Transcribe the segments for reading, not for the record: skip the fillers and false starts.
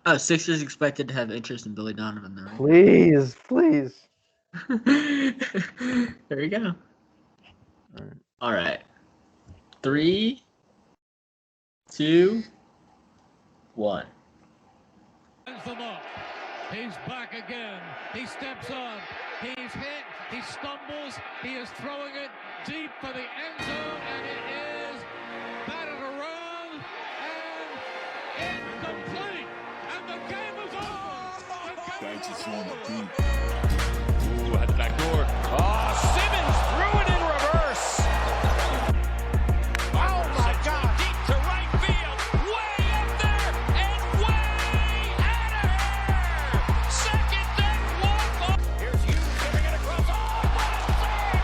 Oh, Sixers expected to have interest in Billy Donovan, though. Right? Please. There you go. All right. 3, 2, 1. Them up. He's back again. He steps on. He's hit. He stumbles. He is throwing it deep for the end zone, and it is batted around and incomplete. And the game is over. Ooh, had the back door. Oh, Simmons threw it in reverse. Oh my God! Deep to right field, way up there and way out of here. Second and one. Here's Hughes giving it across. Oh, what a save!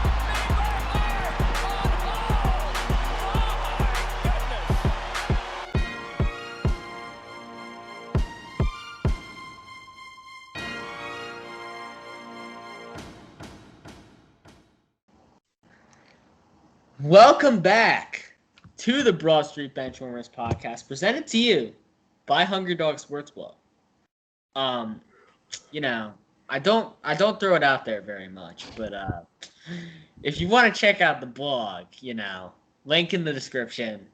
Welcome back to the Broad Street Benchwarmers podcast, presented to you by Hungry Dog Sportsbook. I don't throw it out there very much, but if you want to check out the blog, link in the description.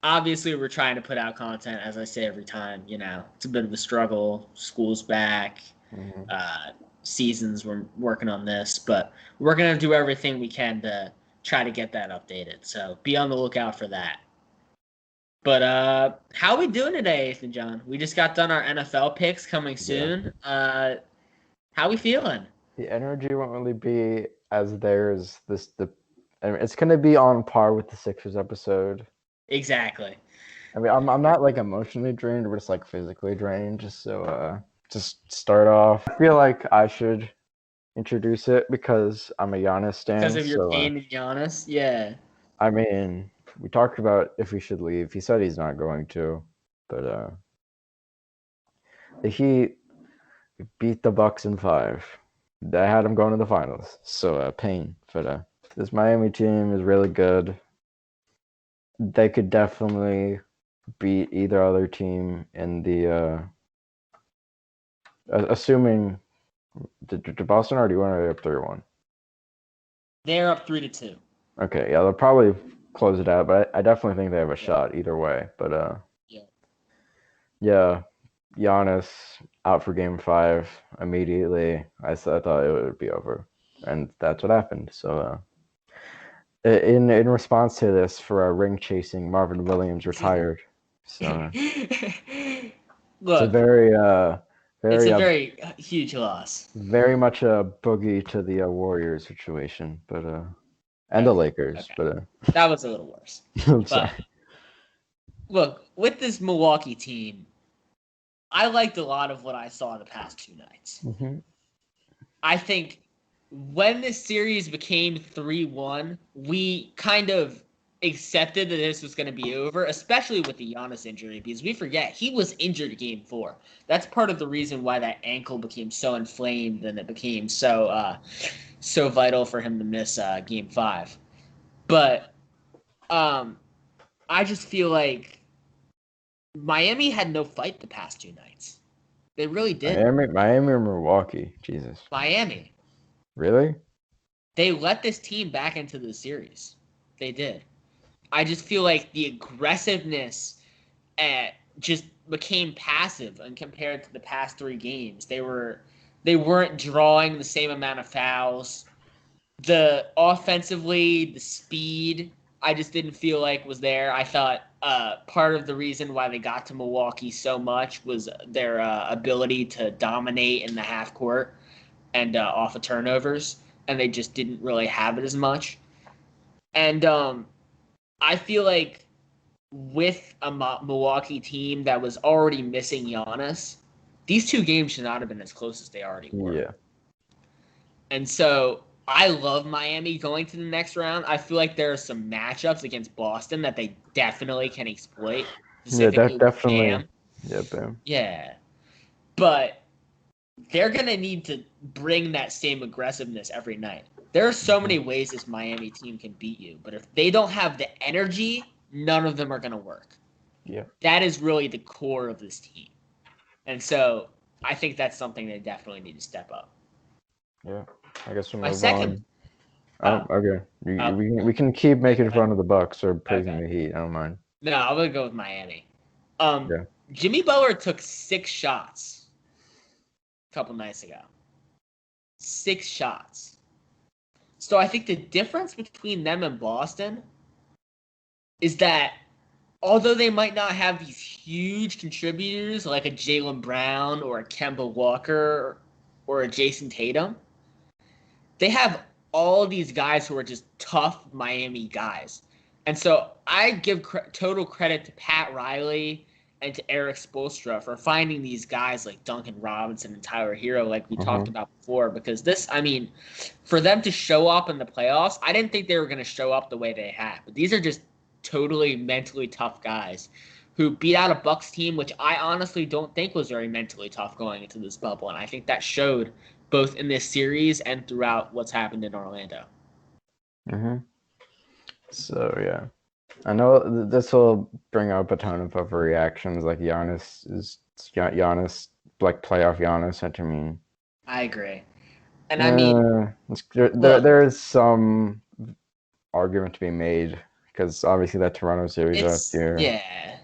Obviously, we're trying to put out content, as I say every time. It's a bit of a struggle. School's back. Seasons, we're working on this, but we're gonna do everything we can to try to get that updated. So be on the lookout for that. But how are we doing today, Ethan John? We just got done our NFL picks coming soon. Yeah. How we feeling? The energy won't really be as there as it's going to be on par with the Sixers episode. Exactly. I mean, I'm not like emotionally drained, but just like physically drained. Just start off. I feel like I should introduce it because I'm a Giannis stan. Because of your pain in Giannis? Yeah. I mean, we talked about if he should leave. He said he's not going to. But the Heat beat the Bucks in 5. They had him going to the finals. So pain. But this Miami team is really good. They could definitely beat either other team in the assuming. Did Boston already win, or are they up 3-1? They're up 3-2. Okay, yeah, they'll probably close it out, but I definitely think they have a shot either way. But yeah, Giannis out for Game 5 immediately. I thought it would be over, and that's what happened. So in response to this, for our ring chasing, Marvin Williams retired. So look, it's a very very huge loss. Very much a boogie to the Warriors situation, but and the Lakers, but that was a little worse. I'm sorry. Look, with this Milwaukee team, I liked a lot of what I saw the past 2 nights. Mm-hmm. I think when this series became 3-1, we kind of accepted that this was going to be over, especially with the Giannis injury, because we forget he was injured Game 4. That's part of the reason why that ankle became so inflamed and it became so vital for him to miss Game 5. But I just feel like Miami had no fight the past 2 nights. They really did. Miami or Milwaukee? Jesus. Miami. Really? They let this team back into the series. They did. I just feel like the aggressiveness just became passive and compared to the past 3 games. They weren't drawing the same amount of fouls. The offensively, the speed, I just didn't feel like was there. I thought part of the reason why they got to Milwaukee so much was their ability to dominate in the half court and off of turnovers, and they just didn't really have it as much. And I feel like with a Milwaukee team that was already missing Giannis, these 2 games should not have been as close as they already were. Yeah. And so I love Miami going to the next round. I feel like there are some matchups against Boston that they definitely can exploit. Yeah, definitely. Bam. Yeah, Bam. Yeah. But they're going to need to bring that same aggressiveness every night. There are so many ways this Miami team can beat you, but if they don't have the energy, none of them are going to work. Yeah. That is really the core of this team. And so I think that's something they definitely need to step up. Yeah, I guess we'll My move second. on. Okay. Oh, We can keep making go fun of the Bucks or praising Okay. the Heat. I don't mind. No, I'm gonna go with Miami. Yeah. Jimmy Butler took 6 shots a couple nights ago. 6 shots. So I think the difference between them and Boston is that although they might not have these huge contributors like a Jaylen Brown or a Kemba Walker or a Jason Tatum, they have all these guys who are just tough Miami guys. And so I give total credit to Pat Riley and to Eric Spoelstra for finding these guys like Duncan Robinson and Tyler Hero, like we talked about before, because for them to show up in the playoffs, I didn't think they were going to show up the way they have. But these are just totally mentally tough guys who beat out a Bucks team, which I honestly don't think was very mentally tough going into this bubble. And I think that showed both in this series and throughout what's happened in Orlando. So, yeah. I know this will bring up a ton of overreactions, like Giannis, like playoff Giannis. I mean, I agree. And I mean, there is some argument to be made because obviously that Toronto series last year. Yeah.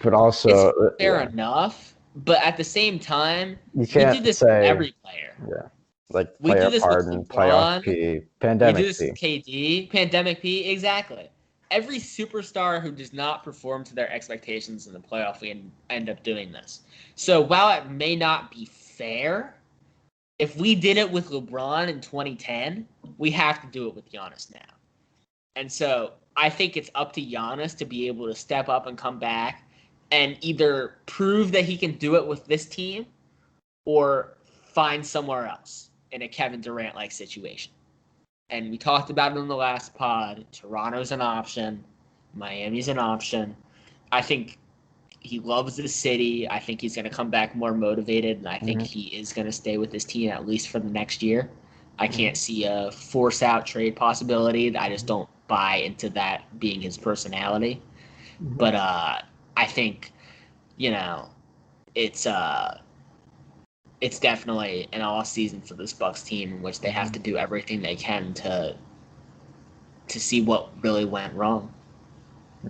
But also, it's fair enough. But at the same time, you can't do this say with every player. Yeah. Like we do playoff this Harden, with playoff P, pandemic We do this P. with KD, pandemic P, exactly. Every superstar who does not perform to their expectations in the playoff, we end up doing this. So while it may not be fair, if we did it with LeBron in 2010, we have to do it with Giannis now. And so I think it's up to Giannis to be able to step up and come back and either prove that he can do it with this team or find somewhere else in a Kevin Durant-like situation. And we talked about it in the last pod. Toronto's an option. Miami's an option. I think he loves the city. I think he's going to come back more motivated, and I think he is going to stay with this team at least for the next year. I can't see a force-out trade possibility. I just don't buy into that being his personality. But I think, it's definitely an off season for this Bucks team in which they have to do everything they can to see what really went wrong.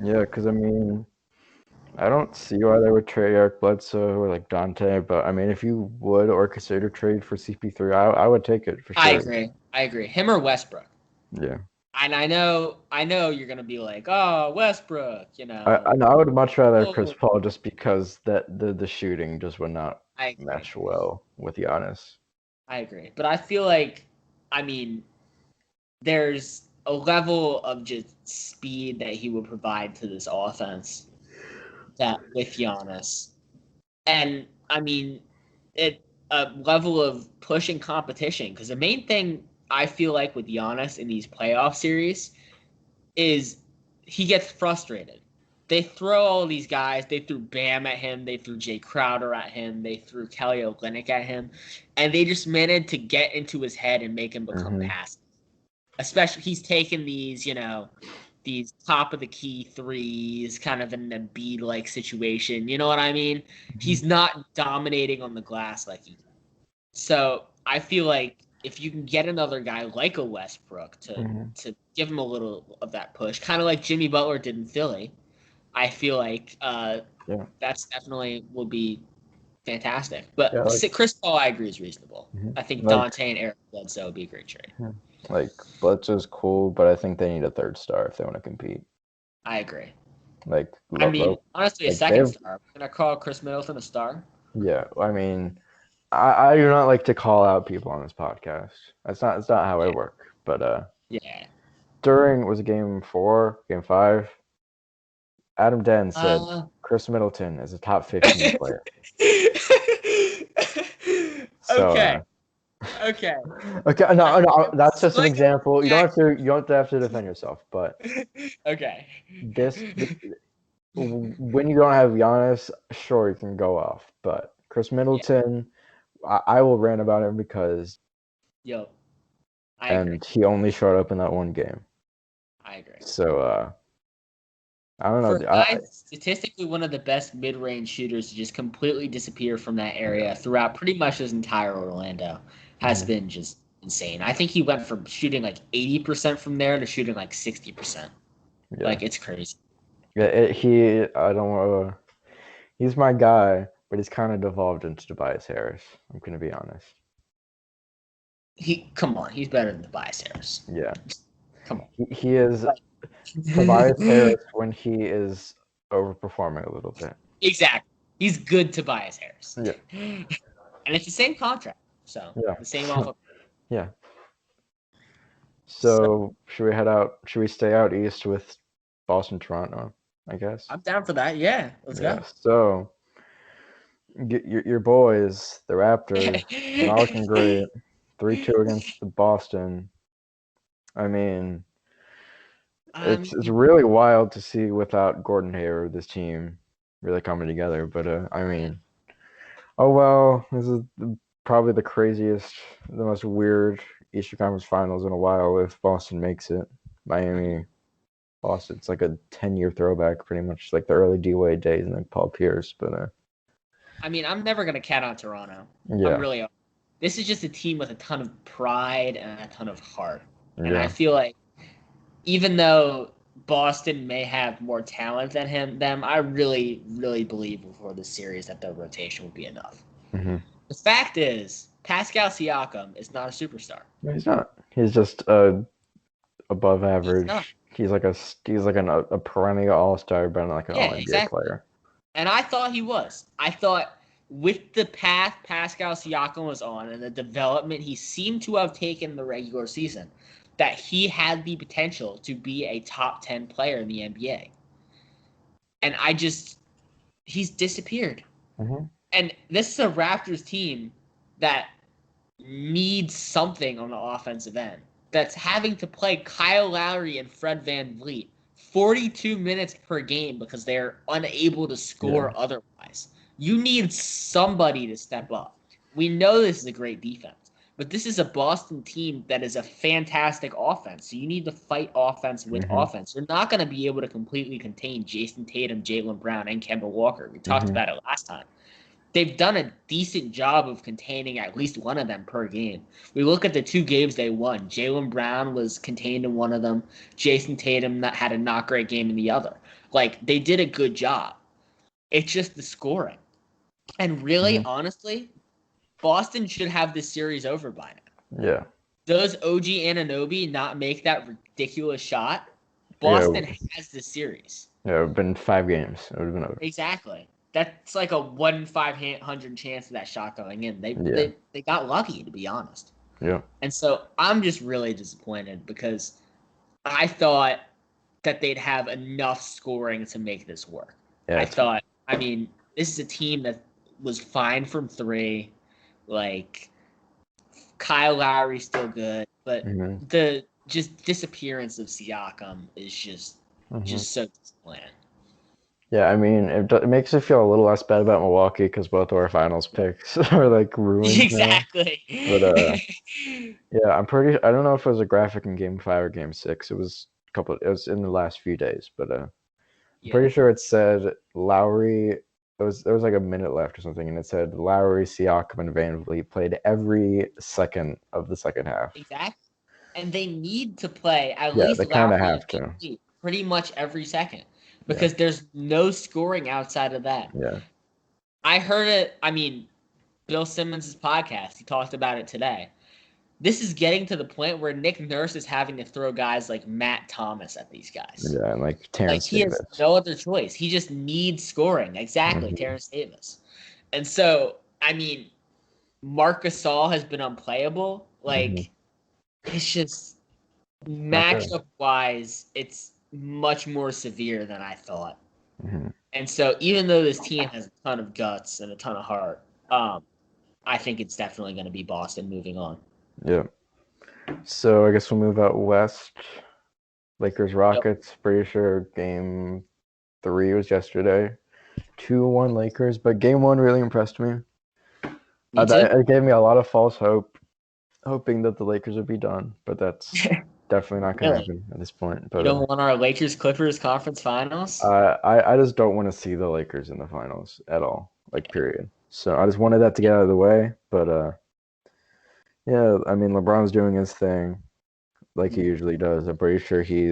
Yeah, because I mean, I don't see why they would trade Eric Bledsoe or like Dante, but I mean, if you would orchestrate a trade for CP3, I would take it for sure. I agree. Him or Westbrook. Yeah. And I know you're gonna be like, oh, Westbrook, I know I would much rather Chris Paul just because the shooting just would not mesh well with Giannis. I agree. But I feel like, there's a level of just speed that he would provide to this offense that with Giannis. And, a level of pushing competition. Because the main thing I feel like with Giannis in these playoff series is he gets frustrated. They throw all these guys. They threw Bam at him. They threw Jay Crowder at him. They threw Kelly Olynyk at him. And they just managed to get into his head and make him become passive. Especially, he's taken these, these top-of-the-key threes, kind of an Embiid-like situation. You know what I mean? He's not dominating on the glass like he did. So I feel like if you can get another guy like a Westbrook to give him a little of that push, kind of like Jimmy Butler did in Philly, I feel like that's definitely will be fantastic. But Chris Paul, I agree, is reasonable. I think Dante and Eric Bledsoe would be a great trade. Like, Bledsoe's cool, but I think they need a third star if they want to compete. I agree. Like, honestly, a second star. Can I call Chris Middleton a star? Yeah, I mean, I do not like to call out people on this podcast. It's not how I work. But was it game 4, game 5? Adam Den said Chris Middleton is a top 15 player. Okay. Okay. No. That's just an example. You don't have to defend yourself. But okay. This when you don't have Giannis, sure you can go off. But Chris Middleton, I will rant about him because I agree. He only showed up in that one game. I agree. So I don't For know. a guy statistically one of the best mid-range shooters to just completely disappear from that area throughout pretty much his entire Orlando has been just insane. I think he went from shooting like 80% from there to shooting like 60%. Yeah. Like, it's crazy. I don't want to. He's my guy, but he's kind of devolved into Tobias Harris. I'm going to be honest. Come on, he's better than Tobias Harris. Yeah. Come on. He is Tobias Harris when he is overperforming a little bit. Exactly. He's good Tobias Harris. Yeah. And it's the same contract. So, Yeah. the same offer. Yeah. So, should we head out? Should we stay out east with Boston, Toronto, I guess? I'm down for that. Yeah. Let's go. So, your boys, the Raptors, not looking great. 3-2 against the Boston. I mean, it's really wild to see without Gordon Hayward, this team really coming together. But I mean, oh well, this is probably the craziest, the most weird Eastern Conference Finals in a while if Boston makes it. Miami, Boston, it's like a 10-year throwback, pretty much like the early D-Wade days and then Paul Pierce. But I mean, I'm never gonna count out Toronto. yeah, This is just a team with a ton of pride and a ton of heart. And yeah. I feel like even though Boston may have more talent than them, I really, really believe before this series that the rotation will be enough. Mm-hmm. The fact is, Pascal Siakam is not a superstar. No, he's not. He's just above average. He's like a perennial all-star, but not like an all-NBA player. And I thought he was. I thought with the path Pascal Siakam was on and the development he seemed to have taken in the regular season, that he had the potential to be a top 10 player in the NBA. And he's disappeared. Mm-hmm. And this is a Raptors team that needs something on the offensive end. That's having to play Kyle Lowry and Fred VanVleet 42 minutes per game because they're unable to score otherwise. You need somebody to step up. We know this is a great defense, but this is a Boston team that is a fantastic offense. So you need to fight offense with offense. You're not going to be able to completely contain Jason Tatum, Jaylen Brown, and Kemba Walker. We talked about it last time. They've done a decent job of containing at least one of them per game. We look at the 2 games they won. Jaylen Brown was contained in one of them. Jason Tatum had a not great game in the other. Like, they did a good job. It's just the scoring. And really, honestly, Boston should have this series over by now. Yeah. Does OG Anunoby not make that ridiculous shot? Boston has the series. Yeah, it would have been 5 games. It would have been over. Exactly. That's like a 1 in 500 chance of that shot going in. They got lucky, to be honest. Yeah. And so I'm just really disappointed because I thought that they'd have enough scoring to make this work. Yeah, this is a team that was fine from 3. Like, Kyle Lowry's still good, but the just disappearance of Siakam is just so disappointing. Yeah, I mean, it makes me feel a little less bad about Milwaukee because both of our finals picks are like ruined. Exactly. Now. But yeah, I don't know if it was a graphic in Game 5 or Game 6. It was it was in the last few days, but I'm pretty sure it said Lowry. There was like a minute left or something, and it said Lowry, Siakam, and VanVleet played every second of the second half. Exactly, and they need to play at least. They kind of have to. Pretty much every second. Because there's no scoring outside of that. Yeah. I heard it, Bill Simmons' podcast, he talked about it today. This is getting to the point where Nick Nurse is having to throw guys like Matt Thomas at these guys. Yeah, and like Terrence Davis. He has no other choice. He just needs scoring. Exactly, Terrence Davis. And so, Marc Gasol has been unplayable. It's just matchup-wise, it's much more severe than I thought. And so even though this team has a ton of guts and a ton of heart, I think it's definitely going to be Boston moving on. Yeah. So I guess we'll move out west. Lakers Rockets, pretty sure Game 3 was yesterday. 2-1 Lakers, but Game 1 really impressed me. It gave me a lot of false hope, hoping that the Lakers would be done, but that's definitely not gonna Really? happen at this point. You But don't want our Lakers Clippers conference finals? I just don't want to see the Lakers in the finals at all, like period. So I just wanted that to get out of the way. But yeah, I mean LeBron's doing his thing like he usually does. I'm pretty sure he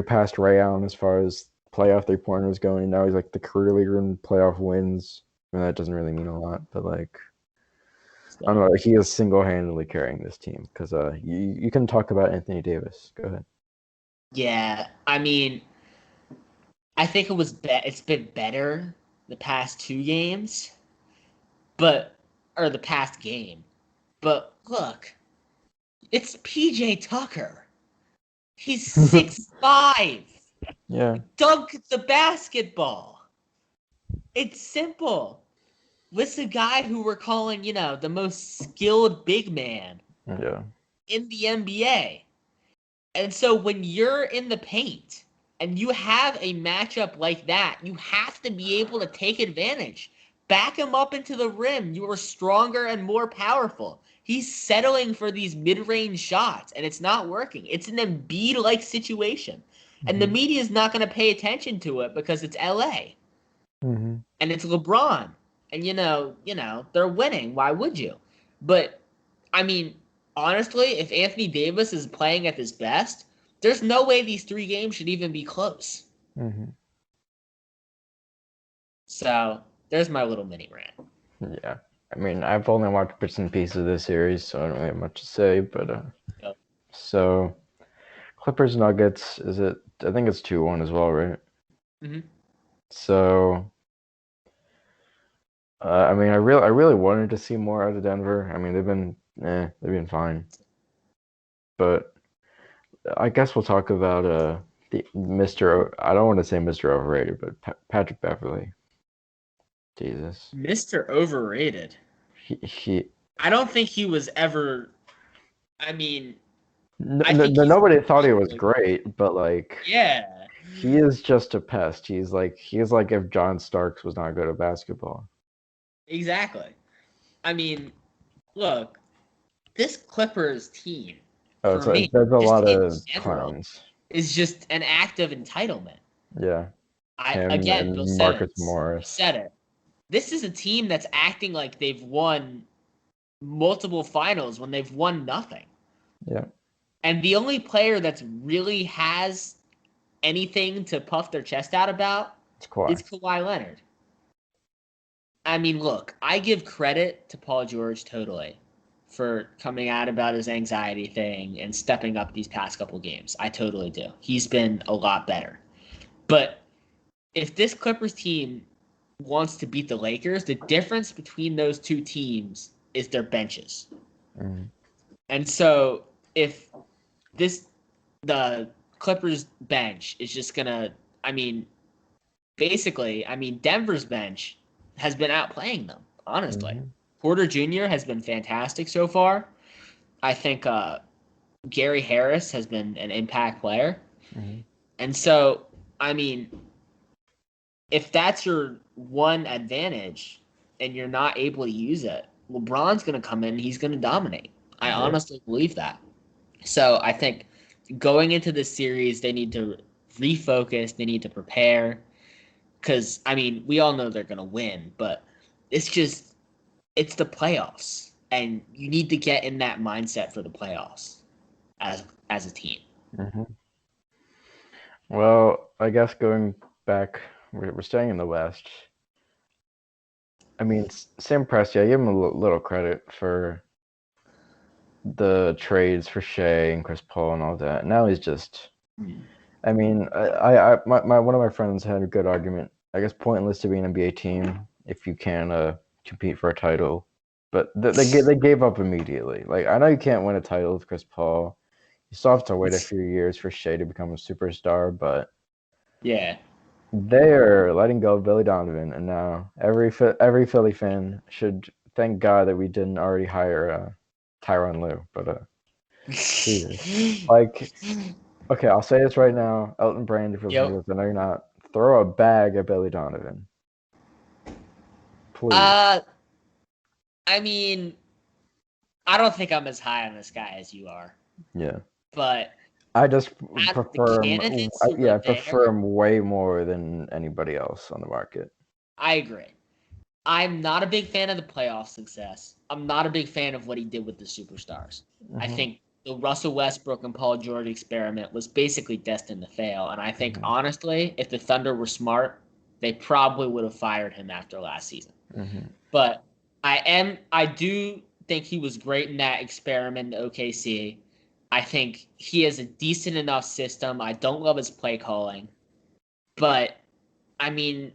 passed Ray Allen as far as playoff 3-pointers going. Now he's like the career leader in playoff wins. I mean that doesn't really mean a lot, but like I don't know. He is single-handedly carrying this team because you can talk about Anthony Davis. Go ahead. Yeah, I mean, I think it's been better the past 2 games, or the past game. But look, it's PJ Tucker. He's 6'5". Yeah. Dunk the basketball. It's simple. What's the guy who we're calling, the most skilled big man Yeah. in the NBA? And so when you're in the paint and you have a matchup like that, you have to be able to take advantage. Back him up into the rim. You are stronger and more powerful. He's settling for these mid-range shots, and it's not working. It's an Embiid-like situation. And the media is not going to pay attention to it because it's LA. Mm-hmm. And it's LeBron. And, they're winning. Why would you? But, I mean, honestly, if Anthony Davis is playing at his best, there's no way these 3 games should even be close. Mm-hmm. So, there's my little mini rant. Yeah. I mean, I've only watched bits and pieces of this series, so I don't really have much to say. But Yep. So Clippers Nuggets, is it? I think it's 2-1 as well, right? Mm-hmm. So I mean, I really wanted to see more out of Denver. I mean, they've been fine. But I guess we'll talk about the Mr. I don't want to say Mr. Overrated, but Patrick Beverley. Jesus. Mr. Overrated. He I don't think he was ever. I mean, nobody thought he was great, but like yeah, he is just a pest. He's like if John Starks was not good at basketball. exactly. I mean, look, this Clippers team Oh, for me, there's a just lot in of general, clowns. is just an act of entitlement. Yeah, him Again, and Bill Marcus Simmons Morris. said it. This is a team that's acting like they've won multiple finals when they've won nothing. Yeah. And the only player that's really has anything to puff their chest out about is Kawhi Leonard. I mean, look, I give credit to Paul George totally for coming out about his anxiety thing and stepping up these past couple games. I totally do. He's been a lot better. But if this Clippers team wants to beat the Lakers, the difference between those 2 teams is their benches. Mm-hmm. And so if the Clippers bench is just going to, Denver's bench has been outplaying them, honestly. Mm-hmm. Porter Jr. has been fantastic so far. I think Gary Harris has been an impact player. Mm-hmm. And so, if that's your one advantage and you're not able to use it, LeBron's going to come in and he's going to dominate. I honestly believe that. So I think going into this series, they need to refocus. They need to prepare. Because, we all know they're going to win, but it's the playoffs. And you need to get in that mindset for the playoffs as a team. Mm-hmm. Well, I guess going back, we're staying in the West. I mean, Sam Presti, I give him a little credit for the trades for Shea and Chris Paul and all that. Now he's just, I mean, one of my friends had a good argument. I guess pointless to be an NBA team if you can compete for a title, but they gave up immediately. Like I know you can't win a title with Chris Paul. You still have to wait a few years for Shea to become a superstar, but yeah, they're letting go of Billy Donovan, and now every Philly fan should thank God that we didn't already hire Tyronn Lue. But Jesus. Like, okay, I'll say this right now, Elton Brand, if you're listening, I know you're not. Throw a bag at Billy Donovan, please. I don't think I'm as high on this guy as you are. Yeah. But I just the prefer him. candidates who Yeah, were I prefer there, him way more than anybody else on the market. I agree. I'm not a big fan of the playoff success. I'm not a big fan of what he did with the superstars. I Mm-hmm. think the Russell Westbrook and Paul George experiment was basically destined to fail. And I think, honestly, if the Thunder were smart, they probably would have fired him after last season. Mm-hmm. But I do think he was great in that experiment in OKC. I think he has a decent enough system. I don't love his play calling. But, I mean,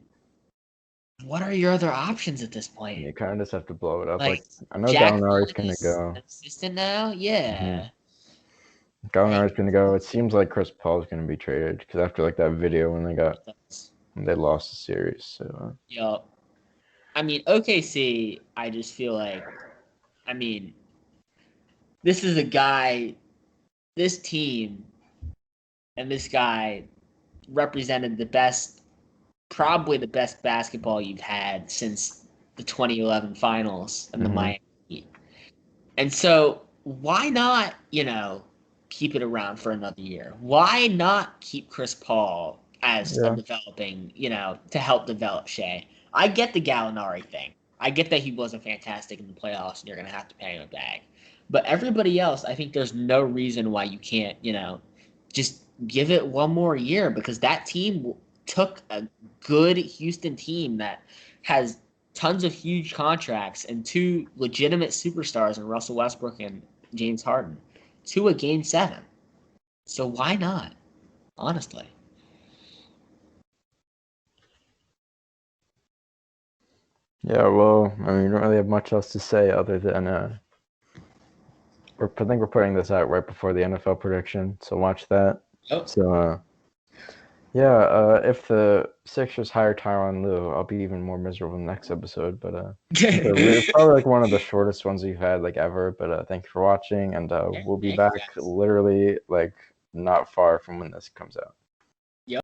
what are your other options at this point? You kind of just have to blow it up. Like I know Jack Gallinari's Vaughn going to is go. an assistant now? Yeah. Gallinari's going to go. It seems like Chris Paul's going to be traded because after that video when they lost the series. So. Yup. I mean, OKC, I just feel like, this is a guy, this team, and this guy represented probably the best basketball you've had since the 2011 finals and the Miami Heat. And so why not, keep it around for another year? Why not keep Chris Paul as a developing, to help develop Shea? I get the Gallinari thing. I get that he wasn't fantastic in the playoffs and you're going to have to pay him a bag. But everybody else, I think there's no reason why you can't, just give it one more year because that team took a good Houston team that has tons of huge contracts and two legitimate superstars in Russell Westbrook and James Harden to a Game 7. So why not? Honestly. Yeah, well, I mean, we don't really have much else to say other than I think we're putting this out right before the NFL prediction, so watch that. Oh. So, if the Sixers hire Tyronn Lue, I'll be even more miserable in the next episode. But it's probably like one of the shortest ones we've had ever. But thank you for watching, and we'll be back literally not far from when this comes out.